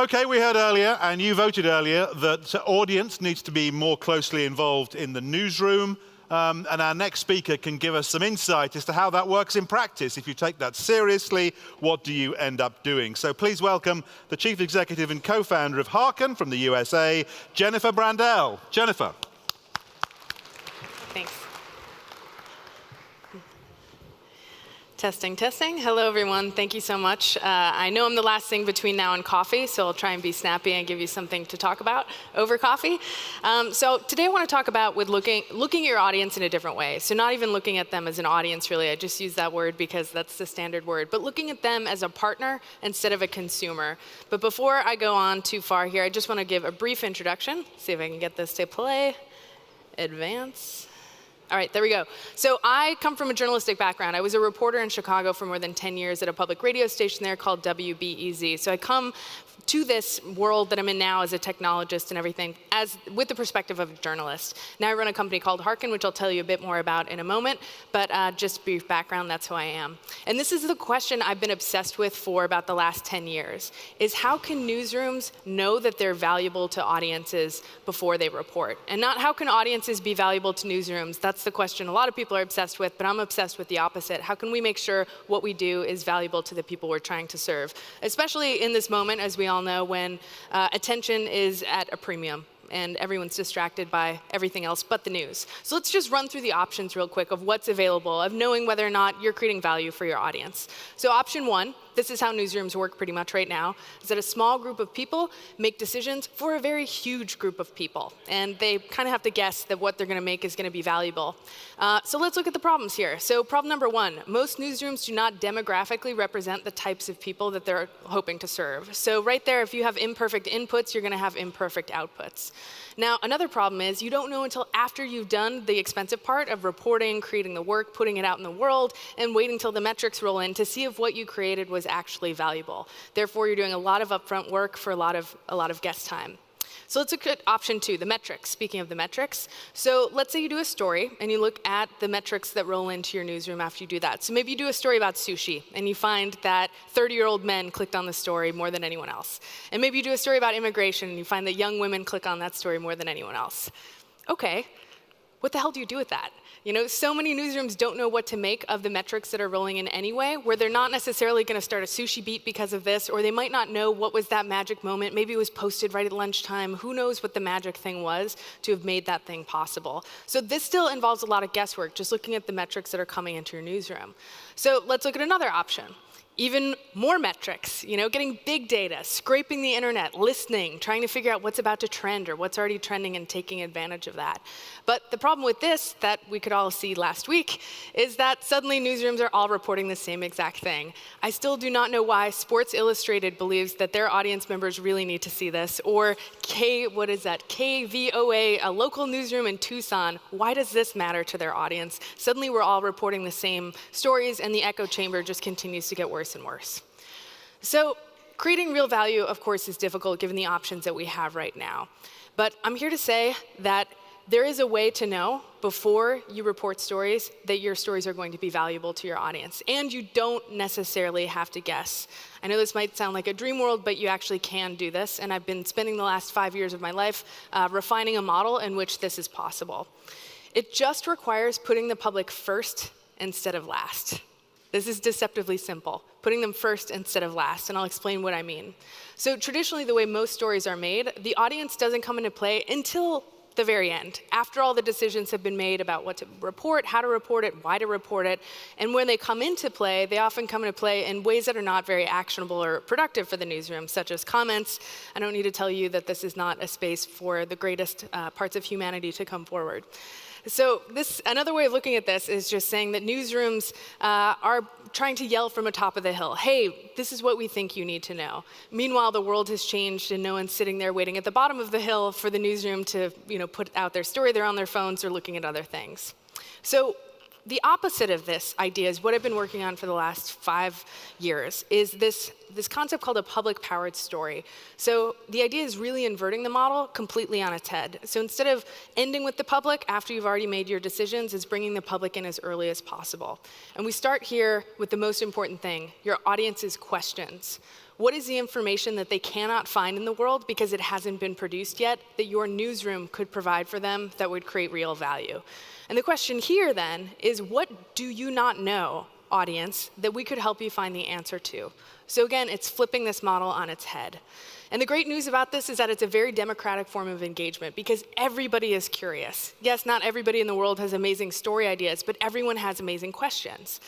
Okay, we heard earlier, and you voted earlier, that audience needs to be more closely involved in the newsroom. And our next speaker can give us some insight as to how that works in practice. If you take that seriously, what do you end up doing? So please welcome the Chief Executive and co-founder of Hearken from the USA, Jennifer Brandel. Jennifer. Thanks. Testing, testing. Hello, everyone. Thank you so much. I know I'm the last thing between now and coffee, so I'll try and be snappy and give you something to talk about over coffee. So today I want to talk about looking at your audience in a different way. So not even looking at them as an audience, really. I just use that word because that's the standard word. But looking at them as a partner instead of a consumer. But before I go on too far here, I just want to give a brief introduction. See if I can get this to play. Advance. All right, there we go. So I come from a journalistic background. I was a reporter in Chicago for more than 10 years at a public radio station there called WBEZ. So I come to this world that I'm in now as a technologist and everything with the perspective of a journalist. Now I run a company called Hearken, which I'll tell you a bit more about in a moment, but just brief background, that's who I am. And this is the question I've been obsessed with for about the last 10 years, is how can newsrooms know that they're valuable to audiences before they report? And not how can audiences be valuable to newsrooms? That's the question a lot of people are obsessed with, but I'm obsessed with the opposite. How can we make sure what we do is valuable to the people we're trying to serve? Especially in this moment, as we all know, when attention is at a premium and everyone's distracted by everything else but the news. So let's just run through the options real quick of what's available, of knowing whether or not you're creating value for your audience. So option one, this is how newsrooms work pretty much right now, is that a small group of people make decisions for a very huge group of people. And they kind of have to guess that what they're going to make is going to be valuable. So let's look at the problems here. So problem number one, most newsrooms do not demographically represent the types of people that they're hoping to serve. So right there, if you have imperfect inputs, you're going to have imperfect outputs. Now, another problem is you don't know until after you've done the expensive part of reporting, creating the work, putting it out in the world, and waiting till the metrics roll in to see if what you created was actually valuable. Therefore, you're doing a lot of upfront work for a lot of guest time. So let's look at option two, the metrics. Speaking of the metrics, so let's say you do a story and you look at the metrics that roll into your newsroom after you do that. So maybe you do a story about sushi and you find that 30-year-old men clicked on the story more than anyone else. And maybe you do a story about immigration and you find that young women click on that story more than anyone else. Okay, what the hell do you do with that? You know, so many newsrooms don't know what to make of the metrics that are rolling in anyway, where they're not necessarily going to start a sushi beat because of this, or they might not know what was that magic moment. Maybe it was posted right at lunchtime. Who knows what the magic thing was to have made that thing possible? So this still involves a lot of guesswork, just looking at the metrics that are coming into your newsroom. So let's look at another option. Even more metrics, you know, getting big data, scraping the internet, listening, trying to figure out what's about to trend or what's already trending and taking advantage of that. But the problem with this that we could all see last week is that suddenly newsrooms are all reporting the same exact thing. I still do not know why Sports Illustrated believes that their audience members really need to see this, or KVOA, a local newsroom in Tucson. Why does this matter to their audience? Suddenly we're all reporting the same stories and the echo chamber just continues to get worse and worse. So creating real value, of course, is difficult given the options that we have right now. But I'm here to say that there is a way to know before you report stories that your stories are going to be valuable to your audience. And you don't necessarily have to guess. I know this might sound like a dream world, but you actually can do this. And I've been spending the last 5 years of my life refining a model in which this is possible. It just requires putting the public first instead of last. This is deceptively simple, putting them first instead of last, and I'll explain what I mean. So traditionally, the way most stories are made, the audience doesn't come into play until the very end, after all the decisions have been made about what to report, how to report it, why to report it. And when they come into play, they often come into play in ways that are not very actionable or productive for the newsroom, such as comments. I don't need to tell you that this is not a space for the greatest parts of humanity to come forward. So another way of looking at this is just saying that newsrooms are trying to yell from atop of the hill, hey, this is what we think you need to know. Meanwhile, the world has changed and no one's sitting there waiting at the bottom of the hill for the newsroom to put out their story. They're on their phones or looking at other things. So the opposite of this idea is what I've been working on for the last 5 years, is this concept called a public-powered story. So the idea is really inverting the model completely on its head. So instead of ending with the public after you've already made your decisions, it's bringing the public in as early as possible. And we start here with the most important thing, your audience's questions. What is the information that they cannot find in the world because it hasn't been produced yet that your newsroom could provide for them that would create real value? And the question here then is, what do you not know, audience, that we could help you find the answer to? So again, it's flipping this model on its head. And the great news about this is that it's a very democratic form of engagement because everybody is curious. Yes, not everybody in the world has amazing story ideas, but everyone has amazing questions.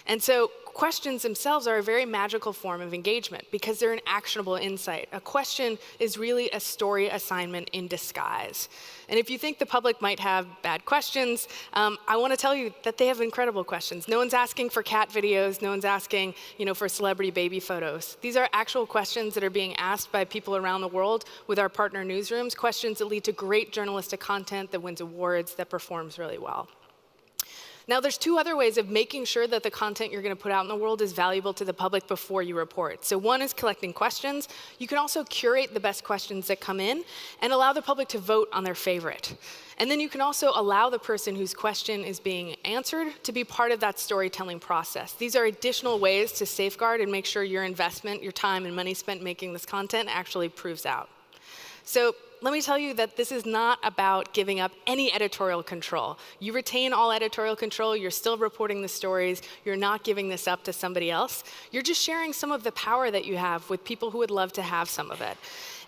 And so questions themselves are a very magical form of engagement because they're an actionable insight. A question is really a story assignment in disguise. And if you think the public might have bad questions, I want to tell you that they have incredible questions. No one's asking for cat videos. No one's asking, for celebrity baby photos. These are actual questions that are being asked by people around the world with our partner newsrooms, questions that lead to great journalistic content that wins awards, that performs really well. Now, there's two other ways of making sure that the content you're going to put out in the world is valuable to the public before you report. So one is collecting questions. You can also curate the best questions that come in and allow the public to vote on their favorite. And then you can also allow the person whose question is being answered to be part of that storytelling process. These are additional ways to safeguard and make sure your investment, your time and money spent making this content actually proves out. So let me tell you that this is not about giving up any editorial control. You retain all editorial control. You're still reporting the stories. You're not giving this up to somebody else. You're just sharing some of the power that you have with people who would love to have some of it.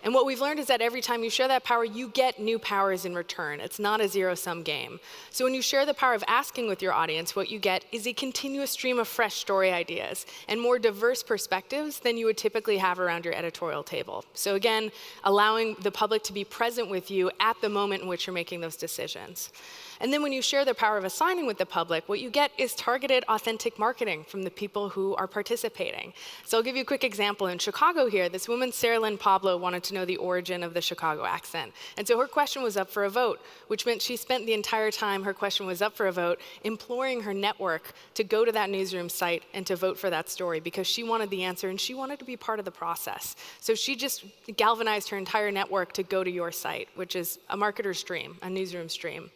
And what we've learned is that every time you share that power, you get new powers in return. It's not a zero-sum game. So when you share the power of asking with your audience, what you get is a continuous stream of fresh story ideas and more diverse perspectives than you would typically have around your editorial table. So again, allowing the public to be present with you at the moment in which you're making those decisions. And then when you share the power of assigning with the public, what you get is targeted, authentic marketing from the people who are participating. So I'll give you a quick example. In Chicago here, this woman, Sarah Lynn Pablo, wanted to know the origin of the Chicago accent. And so her question was up for a vote, which meant she spent the entire time her question was up for a vote imploring her network to go to that newsroom site and to vote for that story because she wanted the answer and she wanted to be part of the process. So she just galvanized her entire network to go to your site, which is a marketer's dream, a newsroom's dream.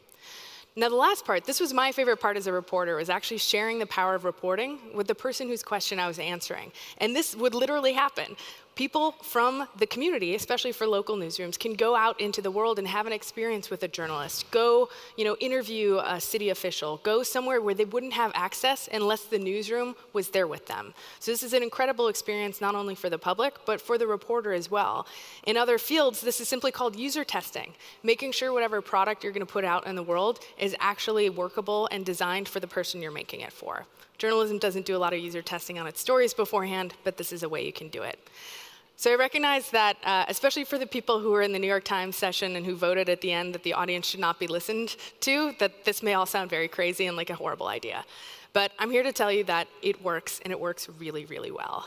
Now, the last part, this was my favorite part as a reporter, was actually sharing the power of reporting with the person whose question I was answering. And this would literally happen. People from the community, especially for local newsrooms, can go out into the world and have an experience with a journalist, go, interview a city official, go somewhere where they wouldn't have access unless the newsroom was there with them. So this is an incredible experience not only for the public, but for the reporter as well. In other fields, this is simply called user testing, making sure whatever product you're going to put out in the world is actually workable and designed for the person you're making it for. Journalism doesn't do a lot of user testing on its stories beforehand, but this is a way you can do it. So I recognize that, especially for the people who were in the New York Times session and who voted at the end that the audience should not be listened to, that this may all sound very crazy and like a horrible idea. But I'm here to tell you that it works, and it works really, really well.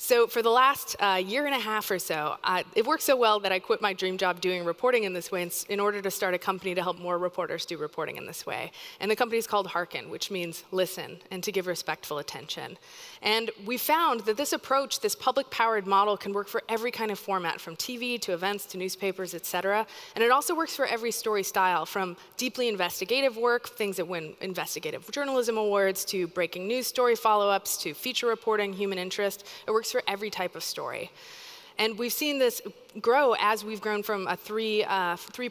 So for the last year and a half or so, it worked so well that I quit my dream job doing reporting in this way in order to start a company to help more reporters do reporting in this way. And the company is called Hearken, which means listen and to give respectful attention. And we found that this approach, this public-powered model, can work for every kind of format, from TV to events to newspapers, et cetera. And it also works for every story style, from deeply investigative work, things that win investigative journalism awards, to breaking news story follow-ups, to feature reporting, human interest. It works for every type of story. And we've seen this grow as we've grown from three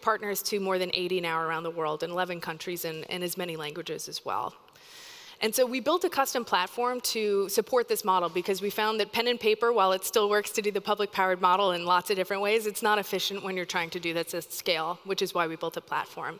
partners to more than 80 now around the world in 11 countries and as many languages as well. And so we built a custom platform to support this model because we found that pen and paper, while it still works to do the public-powered model in lots of different ways, it's not efficient when you're trying to do this at scale, which is why we built a platform.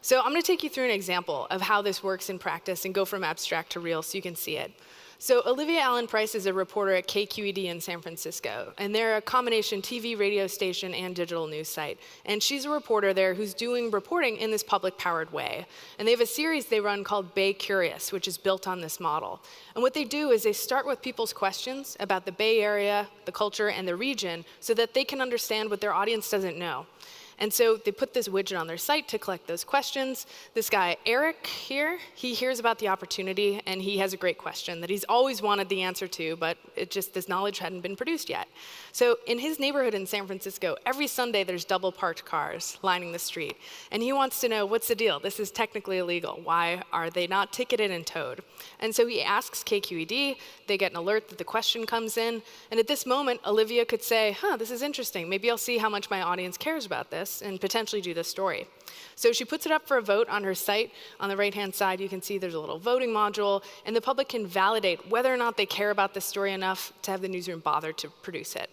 So I'm going to take you through an example of how this works in practice and go from abstract to real so you can see it. So Olivia Allen Price is a reporter at KQED in San Francisco, and they're a combination TV, radio station, and digital news site. And she's a reporter there who's doing reporting in this public-powered way. And they have a series they run called Bay Curious, which is built on this model. And what they do is they start with people's questions about the Bay Area, the culture, and the region so that they can understand what their audience doesn't know. And so they put this widget on their site to collect those questions. This guy, Eric here, he hears about the opportunity, and he has a great question that he's always wanted the answer to, but this knowledge hadn't been produced yet. So in his neighborhood in San Francisco, every Sunday there's double parked cars lining the street. And he wants to know, what's the deal? This is technically illegal. Why are they not ticketed and towed? And so he asks KQED, they get an alert that the question comes in, and at this moment, Olivia could say, this is interesting. Maybe I'll see how much my audience cares about this and potentially do this story. So she puts it up for a vote on her site. On the right-hand side, you can see there's a little voting module, and the public can validate whether or not they care about this story enough to have the newsroom bother to produce it.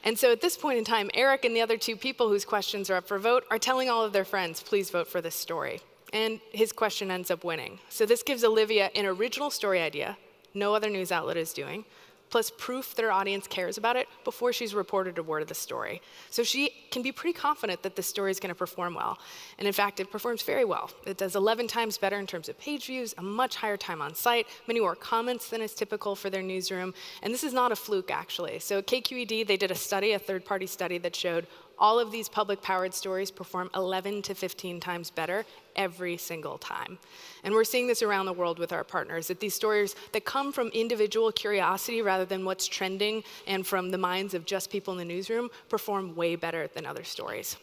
And so at this point in time, Eric and the other two people whose questions are up for vote are telling all of their friends, please vote for this story. And his question ends up winning. So this gives Olivia an original story idea no other news outlet is doing, plus proof that her audience cares about it before she's reported a word of the story. So she can be pretty confident that the story is going to perform well. And in fact, it performs very well. It does 11 times better in terms of page views, a much higher time on site, many more comments than is typical for their newsroom. And this is not a fluke, actually. So at KQED, they did a study, a third-party study that showed all of these public-powered stories perform 11 to 15 times better every single time. And we're seeing this around the world with our partners, that these stories that come from individual curiosity rather than what's trending and from the minds of just people in the newsroom perform way better than other stories.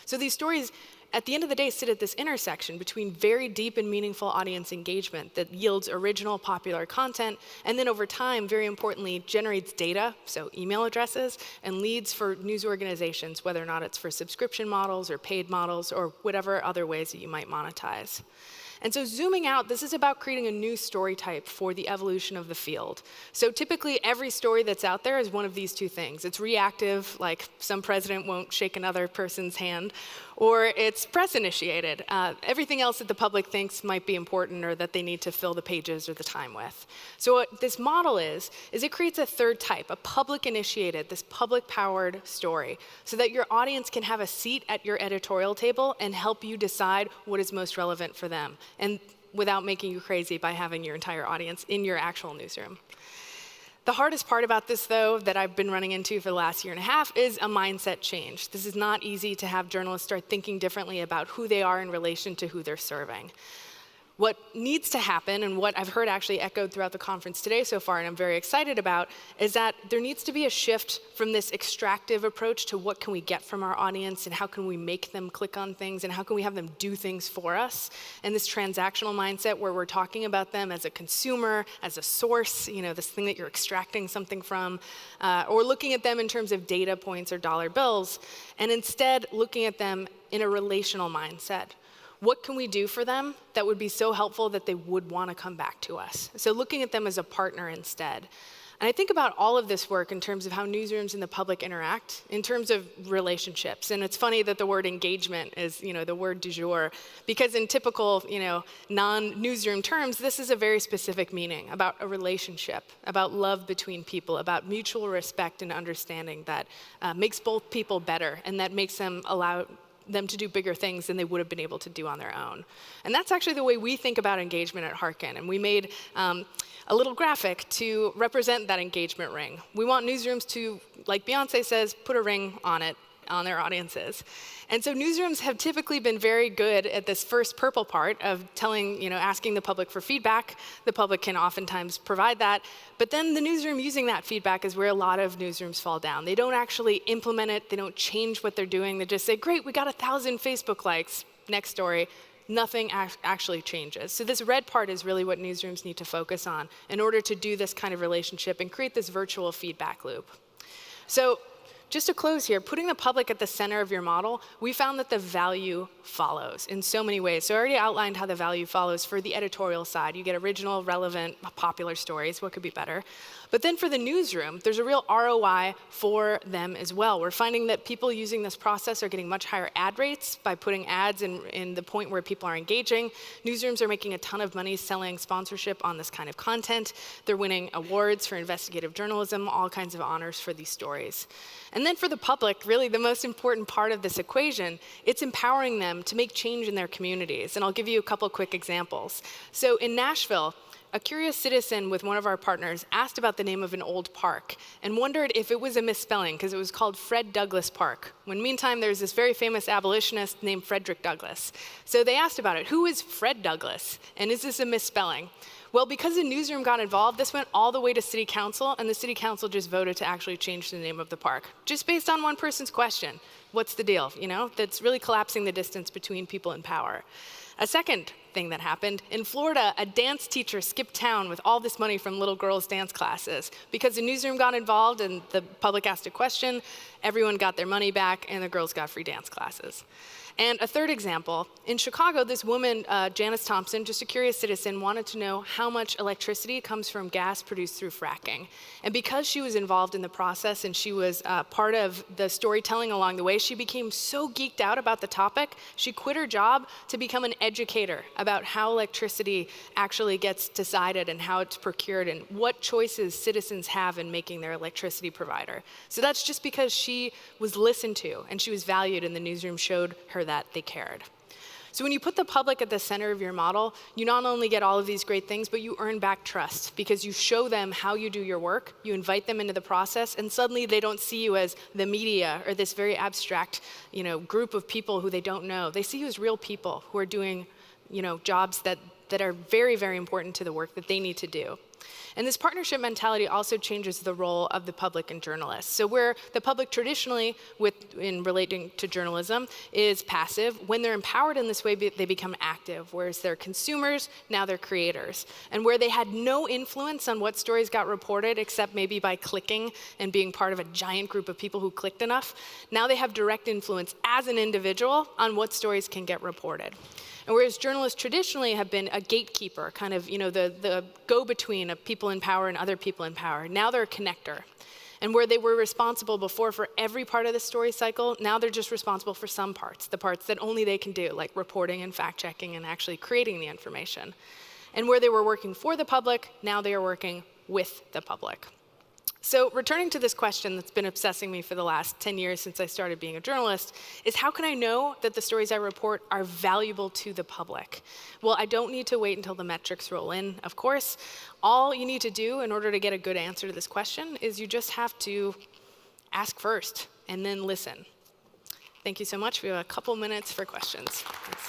So these stories, at the end of the day, sit at this intersection between very deep and meaningful audience engagement that yields original, popular content, and then over time, very importantly, generates data, so email addresses, and leads for news organizations, whether or not it's for subscription models or paid models or whatever other ways that you might monetize. And so zooming out, this is about creating a new story type for the evolution of the field. So typically, every story that's out there is one of these two things. It's reactive, like some president won't shake another person's hand, or it's press-initiated, everything else that the public thinks might be important or that they need to fill the pages or the time with. So what this model is it creates a third type, a public-initiated, this public-powered story, so that your audience can have a seat at your editorial table and help you decide what is most relevant for them, and without making you crazy by having your entire audience in your actual newsroom. The hardest part about this, though, that I've been running into for the last year and a half is a mindset change. This is not easy to have journalists start thinking differently about who they are in relation to who they're serving. What needs to happen, and what I've heard actually echoed throughout the conference today so far, and I'm very excited about, is that there needs to be a shift from this extractive approach to what can we get from our audience, and how can we make them click on things, and how can we have them do things for us, and this transactional mindset where we're talking about them as a consumer, as a source, this thing that you're extracting something from, or looking at them in terms of data points or dollar bills, and instead looking at them in a relational mindset. What can we do for them that would be so helpful that they would want to come back to us? So looking at them as a partner instead. And I think about all of this work in terms of how newsrooms and the public interact, in terms of relationships. And it's funny that the word engagement is, the word du jour, because in typical, non-newsroom terms, this is a very specific meaning about a relationship, about love between people, about mutual respect and understanding that makes both people better and that makes them allow them to do bigger things than they would have been able to do on their own. And that's actually the way we think about engagement at Hearken. And we made a little graphic to represent that engagement ring. We want newsrooms to, like Beyonce says, put a ring on it, on their audiences. And so newsrooms have typically been very good at this first purple part of asking the public for feedback. The public can oftentimes provide that. But then the newsroom using that feedback is where a lot of newsrooms fall down. They don't actually implement it. They don't change what they're doing. They just say, great, we got 1,000 Facebook likes. Next story. Nothing actually changes. So this red part is really what newsrooms need to focus on in order to do this kind of relationship and create this virtual feedback loop. So just to close here, putting the public at the center of your model, we found that the value follows in so many ways. So I already outlined how the value follows for the editorial side. You get original, relevant, popular stories. What could be better? But then for the newsroom, there's a real ROI for them as well. We're finding that people using this process are getting much higher ad rates by putting ads in the point where people are engaging. Newsrooms are making a ton of money selling sponsorship on this kind of content. They're winning awards for investigative journalism, all kinds of honors for these stories. And then for the public, really the most important part of this equation, it's empowering them to make change in their communities. And I'll give you a couple quick examples. So in Nashville, a curious citizen with one of our partners asked about the name of an old park and wondered if it was a misspelling because it was called Fred Douglass Park, when meantime there's this very famous abolitionist named Frederick Douglass. So they asked about it. Who is Fred Douglass? And is this a misspelling? Well, because the newsroom got involved, this went all the way to city council, and the city council just voted to actually change the name of the park, just based on one person's question. What's the deal? You know, that's really collapsing the distance between people in power. A second thing that happened, in Florida, a dance teacher skipped town with all this money from little girls' dance classes. Because the newsroom got involved and the public asked a question, everyone got their money back and the girls got free dance classes. And a third example, in Chicago, this woman, Janice Thompson, just a curious citizen, wanted to know how much electricity comes from gas produced through fracking. And because she was involved in the process and she was part of the storytelling along the way, she became so geeked out about the topic, she quit her job to become an educator about how electricity actually gets decided and how it's procured and what choices citizens have in making their electricity provider. So that's just because she was listened to and she was valued and the newsroom showed her that they cared. So when you put the public at the center of your model, you not only get all of these great things, but you earn back trust because you show them how you do your work, you invite them into the process, and suddenly they don't see you as the media or this very abstract, group of people who they don't know. They see you as real people who are doing, jobs that are very, very important to the work that they need to do. And this partnership mentality also changes the role of the public and journalists. So where the public traditionally, in relating to journalism, is passive, when they're empowered in this way, they become active. Whereas they're consumers, now they're creators. And where they had no influence on what stories got reported, except maybe by clicking and being part of a giant group of people who clicked enough, now they have direct influence as an individual on what stories can get reported. And whereas journalists traditionally have been a gatekeeper, kind of, the go-between of people in power and other people in power, now they're a connector. And where they were responsible before for every part of the story cycle, now they're just responsible for some parts, the parts that only they can do, like reporting and fact-checking and actually creating the information. And where they were working for the public, now they are working with the public. So returning to this question that's been obsessing me for the last 10 years since I started being a journalist, is how can I know that the stories I report are valuable to the public? Well, I don't need to wait until the metrics roll in, of course. All you need to do in order to get a good answer to this question is you just have to ask first and then listen. Thank you so much. We have a couple minutes for questions. Thanks.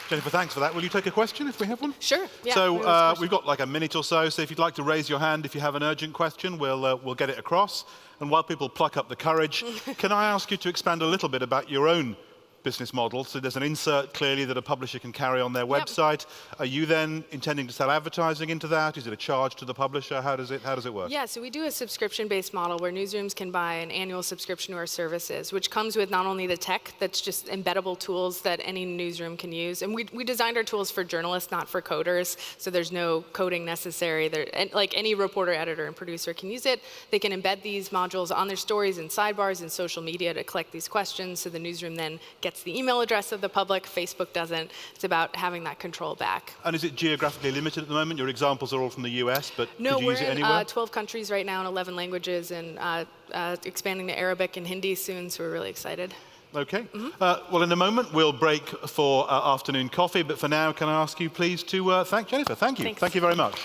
Jennifer, thanks for that. Will you take a question if we have one? Sure. Yeah, So we've got like a minute or so. So if you'd like to raise your hand, if you have an urgent question, we'll get it across. And while people pluck up the courage, can I ask you to expand a little bit about your own business model? So there's an insert clearly that a publisher can carry on their website. Are you then intending to sell advertising into that? Is it a charge to the publisher? How does it work? Yeah, so we do a subscription-based model where newsrooms can buy an annual subscription to our services, which comes with not only the tech, that's just embeddable tools that any newsroom can use. And we designed our tools for journalists, not for coders, so there's no coding necessary. Like any reporter, editor, and producer can use it. They can embed these modules on their stories and sidebars and social media to collect these questions, so the newsroom then gets the email address of the public. Facebook doesn't. It's about having that control back. And is it geographically limited at the moment? Your examples are all from the US, but no, could you use it anywhere? No, we're in 12 countries right now in 11 languages and expanding to Arabic and Hindi soon, so we're really excited. Okay. Well, in a moment, we'll break for afternoon coffee, but for now, can I ask you please to thank Jennifer? Thank you. Thanks. Thank you very much.